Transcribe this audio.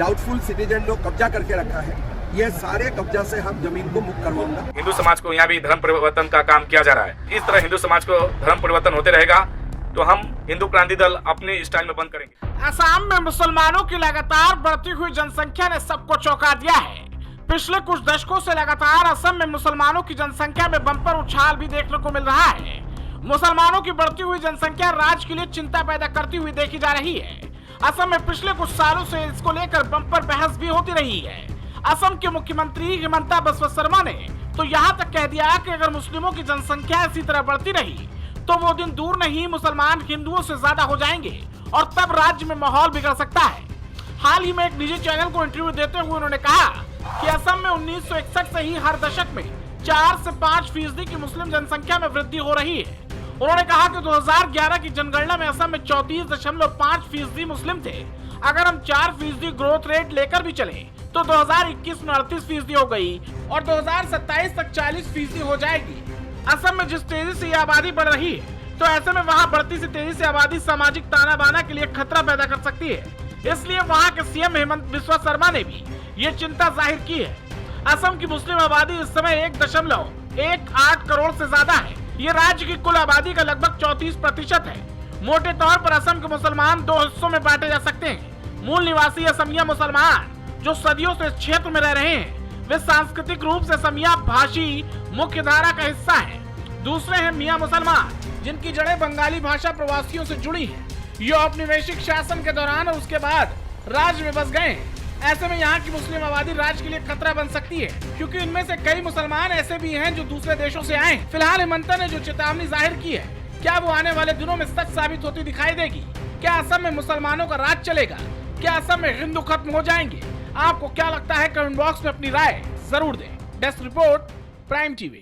Doubtful citizen जो कब्जा करके रखा है, ये सारे कब्जा से हम जमीन को मुक्त करवाऊंगा। हिंदू समाज को यहाँ भी धर्म परिवर्तन का काम किया जा रहा है। इस तरह हिंदू समाज को धर्म परिवर्तन होते रहेगा तो हम हिंदू क्रांति दल अपने स्टाइल में बंद करेंगे। असम में मुसलमानों की लगातार बढ़ती हुई जनसंख्या ने सबको चौंका दिया है। पिछले कुछ दशकों से लगातार असम में मुसलमानों की जनसंख्या में बम्पर उछाल भी देखने को मिल रहा है। मुसलमानों की बढ़ती हुई जनसंख्या राज्य के लिए चिंता पैदा करती हुई देखी जा रही है। असम में पिछले कुछ सालों से इसको लेकर बम्पर बहस भी होती रही है। असम के मुख्यमंत्री हिमंता बिस्वा शर्मा ने तो यहाँ तक कह दिया कि अगर मुस्लिमों की जनसंख्या इसी तरह बढ़ती रही तो वो दिन दूर नहीं मुसलमान हिंदुओं से ज्यादा हो जाएंगे और तब राज्य में माहौल बिगड़ सकता है। हाल ही में एक निजी चैनल को इंटरव्यू देते हुए उन्होंने कहा कि असम में 1961 से ही हर दशक में 4 से 5% की मुस्लिम जनसंख्या में वृद्धि हो रही है। उन्होंने कहा कि 2011 की जनगणना में असम में 34.5% मुस्लिम थे। अगर हम 4% ग्रोथ रेट लेकर भी चले तो 2021 में 38% हो गई और 2027 तक 40% हो जाएगी। असम में जिस तेजी से आबादी बढ़ रही है तो ऐसे में वहाँ बढ़ती सी तेजी से आबादी सामाजिक ताना बाना के लिए खतरा पैदा कर सकती है। इसलिए वहाँ के सीएम हेमंत बिस्वा शर्मा ने भी ये चिंता जाहिर की है। असम की मुस्लिम आबादी इस समय 1.18 करोड़ से ज्यादा है। ये राज्य की कुल आबादी का लगभग 34% है। मोटे तौर पर असम के मुसलमान 2 हिस्सों में बांटे जा सकते हैं। मूल निवासी असमिया मुसलमान जो सदियों से इस क्षेत्र में रह रहे हैं, वे सांस्कृतिक रूप से असमिया भाषी मुख्य धारा का हिस्सा है। दूसरे हैं मियाँ मुसलमान जिनकी जड़ें बंगाली भाषा प्रवासियों से जुड़ी हैं। ये औपनिवेशिक शासन के दौरान और उसके बाद राज्य में बस गए हैं। ऐसे में यहाँ की मुस्लिम आबादी राज्य के लिए खतरा बन सकती है, क्योंकि इनमें से कई मुसलमान ऐसे भी हैं जो दूसरे देशों से आए हैं। फिलहाल हेमंता ने जो चेतावनी जाहिर की है, क्या वो आने वाले दिनों में सच साबित होती दिखाई देगी? क्या असम में मुसलमानों का राज चलेगा? क्या असम में हिंदू खत्म हो जाएंगे? आपको क्या लगता है? कमेंट बॉक्स में अपनी राय जरूर दें। Desk report, prime TV.